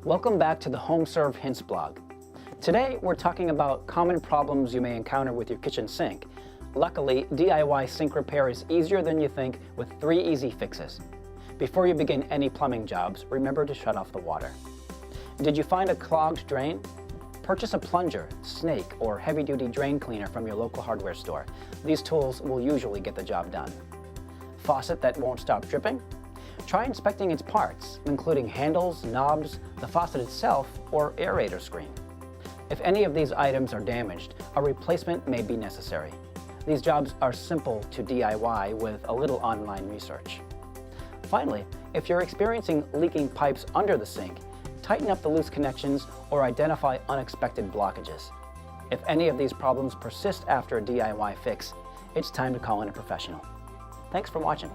Welcome back to the HomeServe Hints blog. Today we're talking about common problems you may encounter with your kitchen sink. Luckily, DIY sink repair is easier than you think with 3 easy fixes. Before you begin any plumbing jobs, remember to shut off the water. Did you find a clogged drain? Purchase a plunger, snake, or heavy-duty drain cleaner from your local hardware store. These tools will usually get the job done. Faucet that won't stop dripping? Try inspecting its parts, including handles, knobs, the faucet itself, or aerator screen. If any of these items are damaged, a replacement may be necessary. These jobs are simple to DIY with a little online research. Finally, if you're experiencing leaking pipes under the sink, tighten up the loose connections or identify unexpected blockages. If any of these problems persist after a DIY fix, it's time to call in a professional. Thanks for watching.